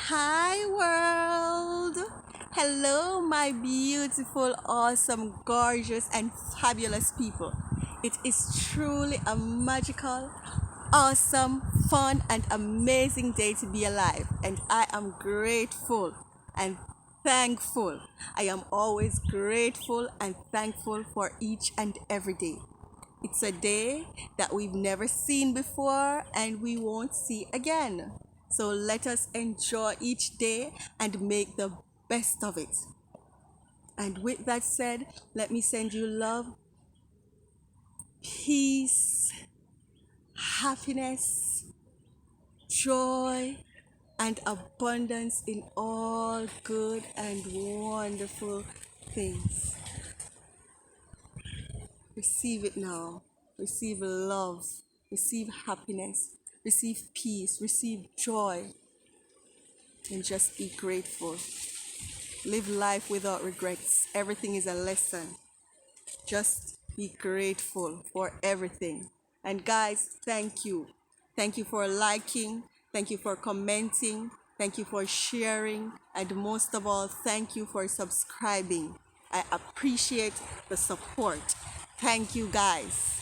Hi, world! Hello, my beautiful, awesome, gorgeous, and fabulous people. It is truly a magical, awesome, fun, and amazing day to be alive, and I am grateful and thankful. I am always grateful and thankful for each and every day. It's a day that we've never seen before and we won't see again. So let us enjoy each day and make the best of it. And with that said, let me send you love, peace, happiness, joy, and abundance in all good and wonderful things. Receive it now. Receive love. Receive happiness. Receive peace. Receive joy. And just be grateful. Live life without regrets. Everything is a lesson. Just be grateful for everything. And guys, thank you. Thank you for liking. Thank you for commenting. Thank you for sharing. And most of all, thank you for subscribing. I appreciate the support. Thank you, guys.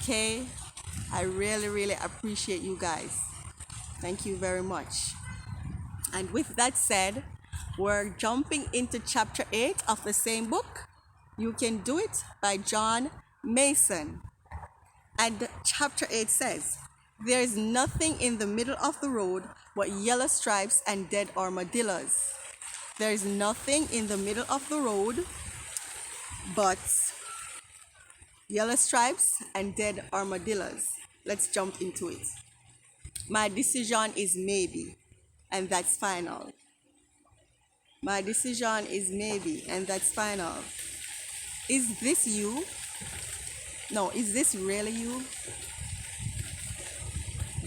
Okay? I really, really appreciate you guys. Thank you very much. And with that said, we're jumping into chapter 8 of the same book. You Can Do It by John Mason. And chapter 8 says, there is nothing in the middle of the road but yellow stripes and dead armadillos. There is nothing in the middle of the road but yellow stripes and dead armadillos. Let's jump into it. My decision is maybe, and that's final. My decision is maybe, and that's final. Is this you? No, is this really you?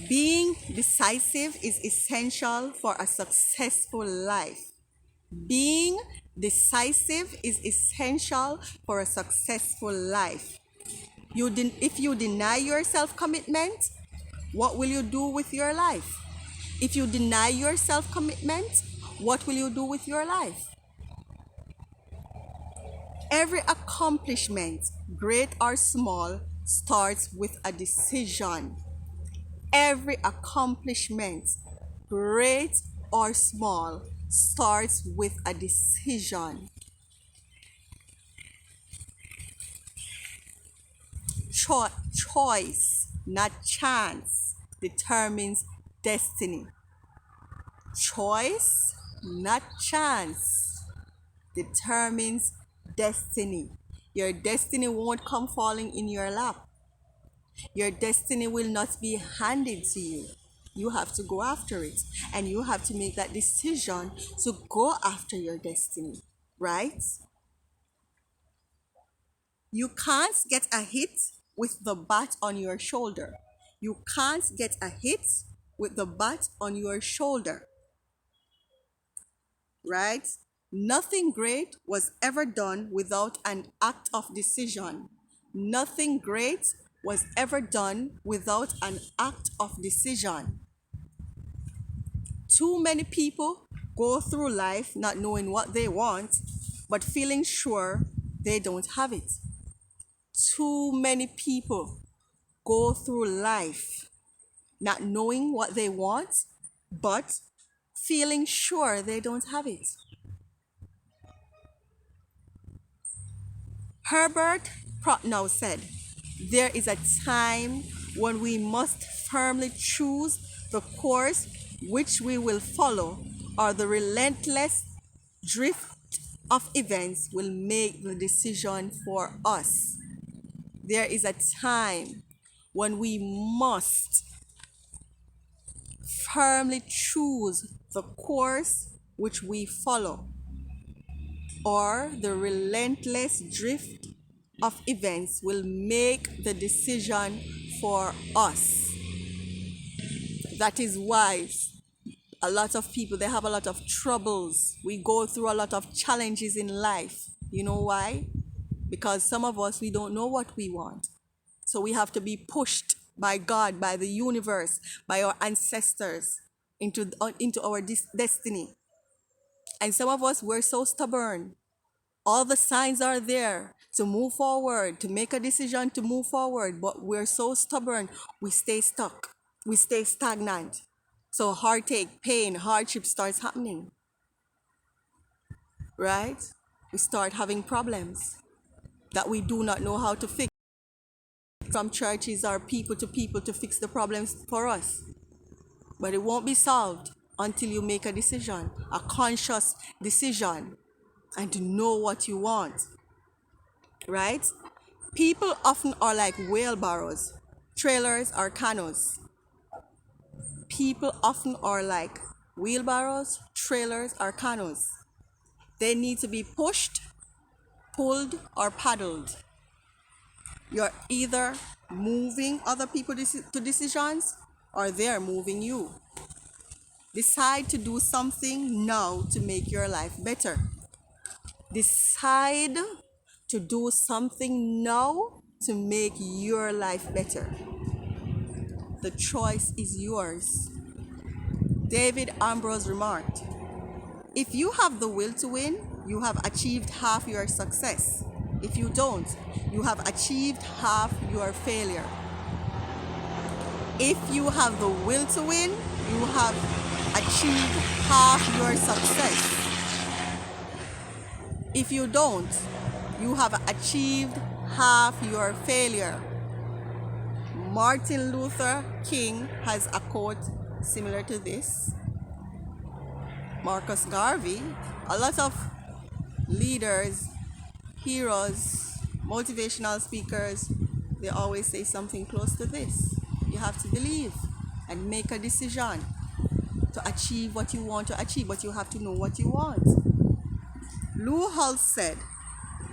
Being decisive is essential for a successful life. Being decisive is essential for a successful life. If you deny yourself commitment, what will you do with your life? If you deny yourself commitment, what will you do with your life? Every accomplishment, great or small, starts with a decision. Every accomplishment, great or small, starts with a decision. Choice, not chance, determines destiny. Choice, not chance, determines destiny. Your destiny won't come falling in your lap. Your destiny will not be handed to you. You have to go after it. And you have to make that decision to go after your destiny, right? You can't get a hit with the bat on your shoulder. You can't get a hit with the bat on your shoulder, right? Nothing great was ever done without an act of decision. Nothing great was ever done without an act of decision. Too many people go through life not knowing what they want, but feeling sure they don't have it. Too many people go through life not knowing what they want, but feeling sure they don't have it. Herbert Prothnow said, there is a time when we must firmly choose the course which we will follow, or the relentless drift of events will make the decision for us. There is a time when we must firmly choose the course which we follow, or the relentless drift of events will make the decision for us. That is why a lot of people, they have a lot of troubles. We go through a lot of challenges in life. You know why? Because some of us, we don't know what we want. So we have to be pushed by God, by the universe, by our ancestors. into our destiny. And some of us, we're so stubborn. All the signs are there to move forward, to make a decision to move forward, but we're so stubborn, we stay stuck, we stay stagnant. So heartache, pain, hardship starts happening, right? We start having problems that we do not know how to fix. From churches or people to fix the problems for us. But it won't be solved until you make a decision, a conscious decision, and to know what you want, right? People often are like wheelbarrows, trailers, or canoes. People often are like wheelbarrows, trailers, or canoes. They need to be pushed, pulled, or paddled. You're either moving other people to decisions or they're moving you. Decide to do something now to make your life better. Decide to do something now to make your life better. The choice is yours. David Ambrose remarked, "If you have the will to win, you have achieved half your success. If you don't, you have achieved half your failure." If you have the will to win, you have achieved half your success. If you don't, you have achieved half your failure. Martin Luther King has a quote similar to this. Marcus Garvey, a lot of leaders, heroes, motivational speakers, they always say something close to this. You have to believe and make a decision to achieve what you want to achieve, but you have to know what you want. Lou Holtz said,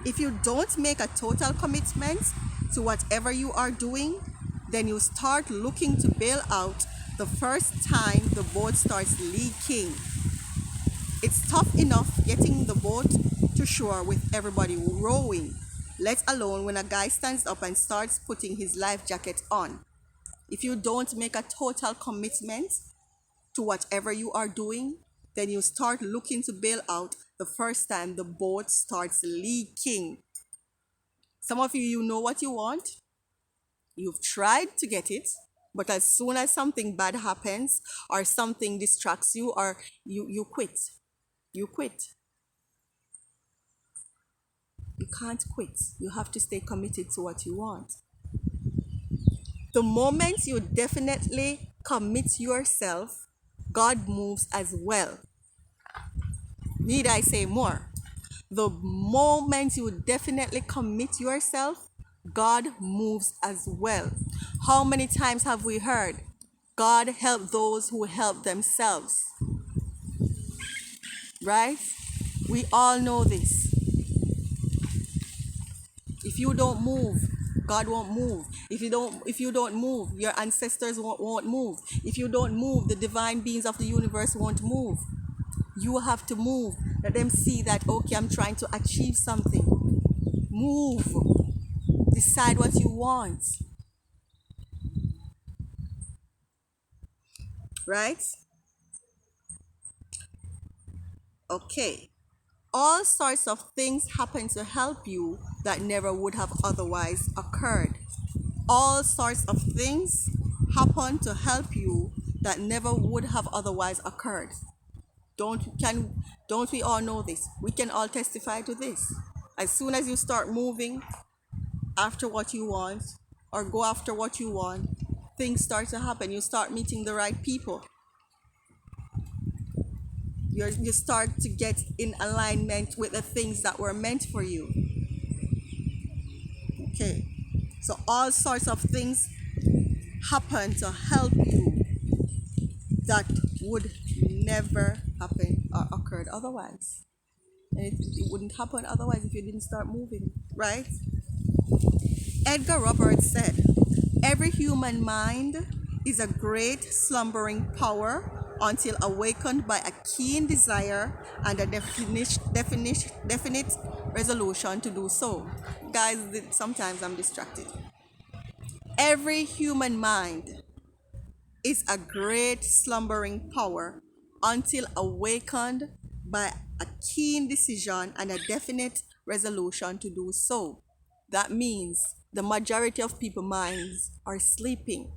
"If you don't make a total commitment to whatever you are doing, then you start looking to bail out the first time the boat starts leaking. It's tough enough getting the boat to shore with everybody rowing, let alone when a guy stands up and starts putting his life jacket on. If you don't make a total commitment to whatever you are doing, then you start looking to bail out the first time the boat starts leaking." Some of you, you know what you want. You've tried to get it, but as soon as something bad happens or something distracts you or you quit. You quit. You can't quit. You have to stay committed to what you want. The moment you definitely commit yourself, God moves as well. Need I say more? The moment you definitely commit yourself, God moves as well. How many times have we heard, God help those who help themselves? Right? We all know this. If you don't move, God won't move. If you don't move, your ancestors won't move. If you don't move, the divine beings of the universe won't move. You have to move. Let them see that, okay, I'm trying to achieve something. Move. Decide what you want. Right? Okay. All sorts of things happen to help you that never would have otherwise occurred. All sorts of things happen to help you that never would have otherwise occurred. Don't we all know this? We can all testify to this. As soon as you start moving after what you want or go after what you want, things start to happen. You start meeting the right people. You start to get in alignment with the things that were meant for you. Okay. So all sorts of things happen to help you that would never happen or occurred otherwise. And it wouldn't happen otherwise if you didn't start moving, right? Edgar Roberts said, "Every human mind is a great slumbering power until awakened by a keen desire and a definite resolution to do so." Guys, sometimes I'm distracted. Every human mind is a great slumbering power until awakened by a keen decision and a definite resolution to do so. That means the majority of people's minds are sleeping.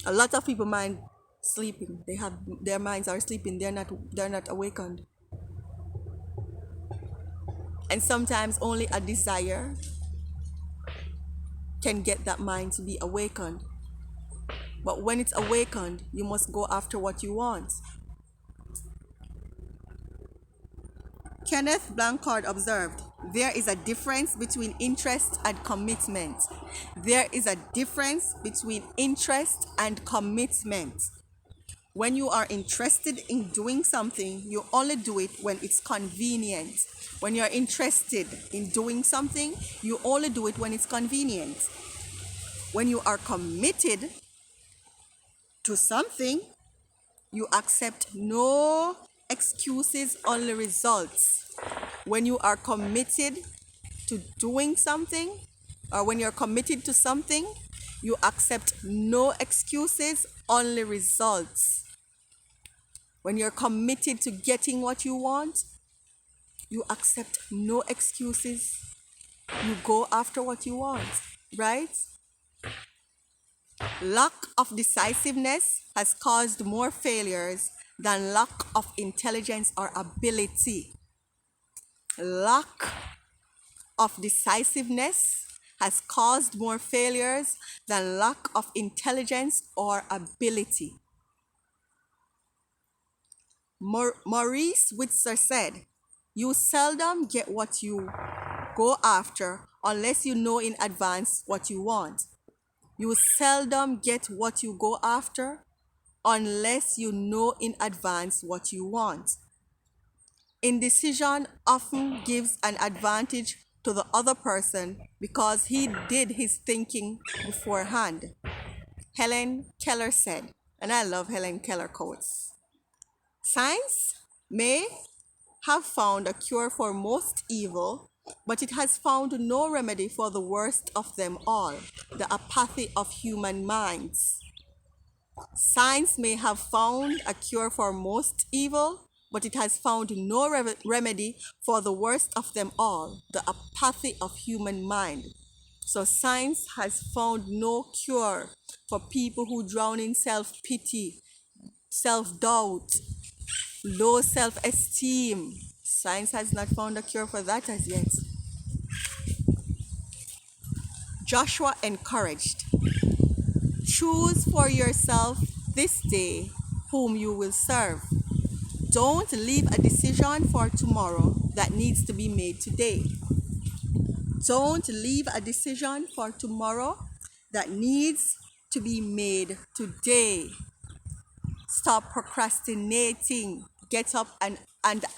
A lot of people mind sleeping. They have their minds are sleeping. They're not awakened. And sometimes only a desire can get that mind to be awakened. But when it's awakened, you must go after what you want. Kenneth Blanchard observed, there is a difference between interest and commitment. There is a difference between interest and commitment. When you are interested in doing something, you only do it when it's convenient. When you're interested in doing something, you only do it when it's convenient. When you are committed to something, you accept no excuses, only results. When you are committed to doing something, or when you're committed to something, you accept no excuses, only results. When you're committed to getting what you want, you accept no excuses. You go after what you want, right? Lack of decisiveness has caused more failures than lack of intelligence or ability. Lack of decisiveness has caused more failures than lack of intelligence or ability. Maurice Whitzer said, you seldom get what you go after unless you know in advance what you want. You seldom get what you go after unless you know in advance what you want. Indecision often gives an advantage to the other person because he did his thinking beforehand. Helen Keller said, and I love Helen Keller quotes, science may have found a cure for most evil, but it has found no remedy for the worst of them all, the apathy of human minds. Science may have found a cure for most evil, but it has found no remedy for the worst of them all, the apathy of human mind. So science has found no cure for people who drown in self-pity, self-doubt, low self-esteem. Science has not found a cure for that as yet. Joshua encouraged, choose for yourself this day whom you will serve. Don't leave a decision for tomorrow that needs to be made today. Don't leave a decision for tomorrow that needs to be made today. Stop procrastinating. Get up and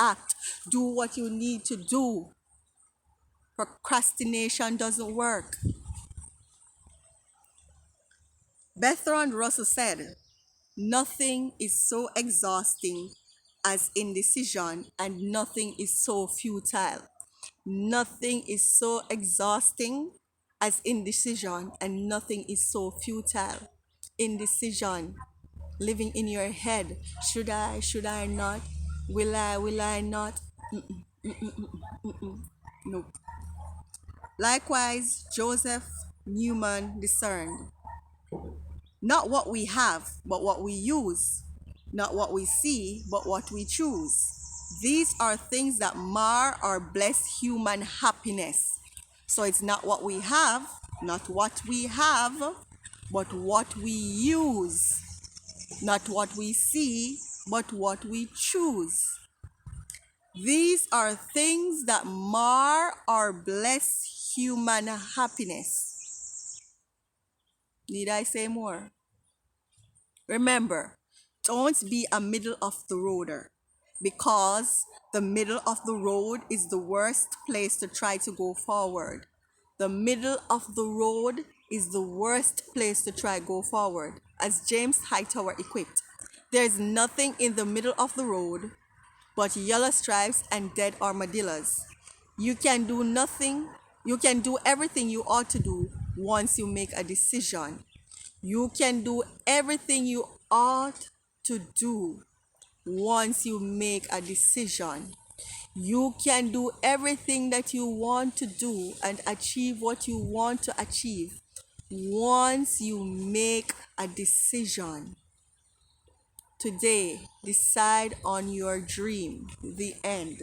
act. Do what you need to do. Procrastination doesn't work. Bertrand Russell said, nothing is so exhausting as indecision, and nothing is so futile. Nothing is so exhausting as indecision, and nothing is so futile. Indecision, living in your head. Should I not? Will I not? No. Likewise, Joseph Newman discerned, not what we have, but what we use. Not what we see, but what we choose. These are things that mar or bless human happiness. So it's not what we have, not what we have, but what we use. Not what we see, but what we choose. These are things that mar or bless human happiness. Need I say more? Remember, don't be a middle of the roader, because the middle of the road is the worst place to try to go forward. The middle of the road is the worst place to try go forward. As James Hightower equipped, there's nothing in the middle of the road but yellow stripes and dead armadillos. You can do nothing. You can do everything you ought to do once you make a decision. You can do everything you ought to do once you make a decision. You can do everything that you want to do and achieve what you want to achieve once you make a decision. Today, decide on your dream. The end.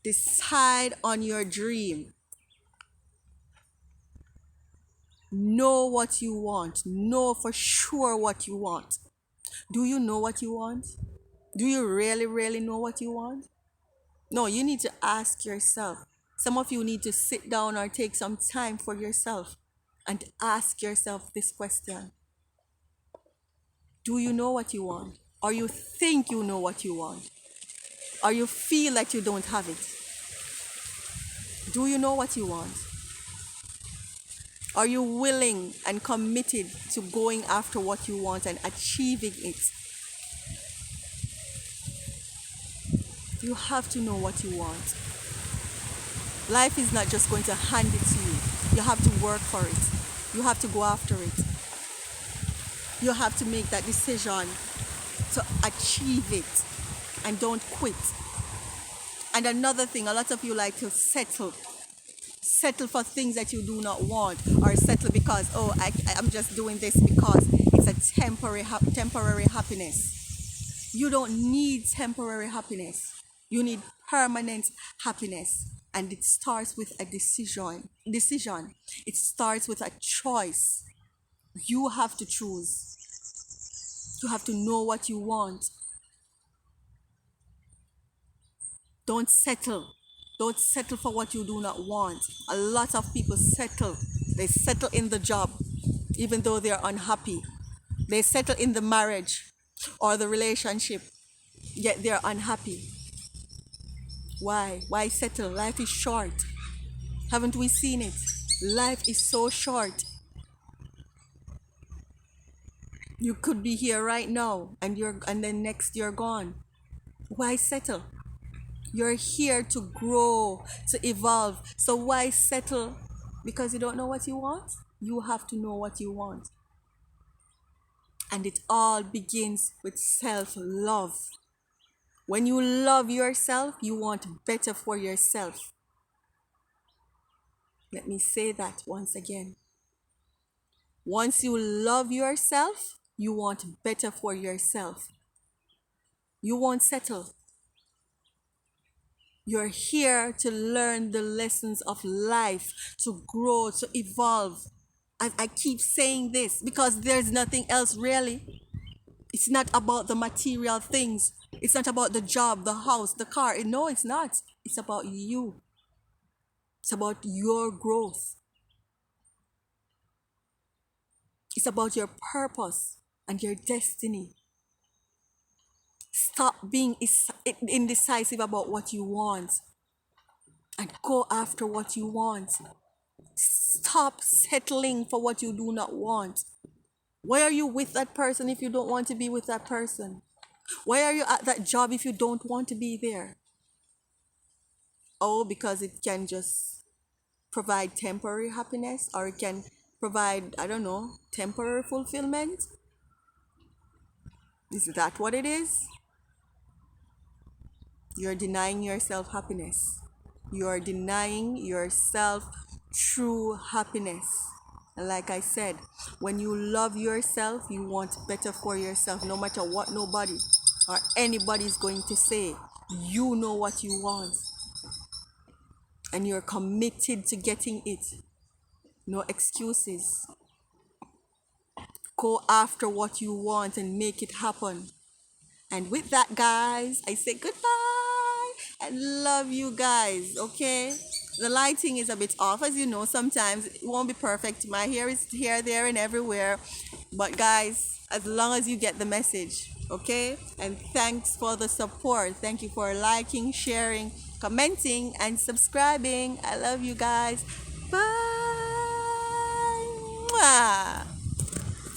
Decide on your dream. Know what you want. Know for sure what you want. Do you know what you want? Do you really, really know what you want? No, you need to ask yourself. Some of you need to sit down or take some time for yourself and ask yourself this question. Do you know what you want? Or you think you know what you want? Or you feel that you don't have it? Do you know what you want? Are you willing and committed to going after what you want and achieving it? You have to know what you want. Life is not just going to hand it to you. You have to work for it. You have to go after it. You have to make that decision to achieve it and don't quit. And another thing, a lot of you like to settle for things that you do not want, or settle because, oh, I'm just doing this because it's a temporary happiness. You don't need temporary happiness. You need permanent happiness. And it starts with a decision. It starts with a choice. You have to choose. You have to know what you want. Don't settle. Don't settle for what you do not want. A lot of people settle. They settle in the job, even though they're unhappy. They settle in the marriage or the relationship, yet they're unhappy. Why? Why settle? Life is short. Haven't we seen it? Life is so short. You could be here right now and then next you're gone. Why settle? You're here to grow, to evolve. So why settle? Because you don't know what you want? You have to know what you want. And it all begins with self-love. When you love yourself, you want better for yourself. Let me say that once again. Once you love yourself, you want better for yourself. You won't settle. You're here to learn the lessons of life, to grow, to evolve. I keep saying this because there's nothing else really. It's not about the material things. It's not about the job, the house, the car. No, it's not. It's about you. It's about your growth. It's about your purpose and your destiny. Stop being indecisive about what you want and go after what you want. Stop settling for what you do not want. Why are you with that person if you don't want to be with that person? Why are you at that job if you don't want to be there? Oh, because it can just provide temporary happiness, or it can provide, I don't know, temporary fulfillment? Is that what it is? You're denying yourself happiness. You're denying yourself true happiness. And like I said, when you love yourself, you want better for yourself, no matter what nobody or anybody is going to say. You know what you want. And you're committed to getting it. No excuses. Go after what you want and make it happen. And with that, guys, I say goodbye and love you guys, okay? The lighting is a bit off, as you know. Sometimes it won't be perfect. My hair is here, there, and everywhere. But guys, as long as you get the message, okay? And thanks for the support. Thank you for liking, sharing, commenting, and subscribing. I love you guys. Bye. Mwah.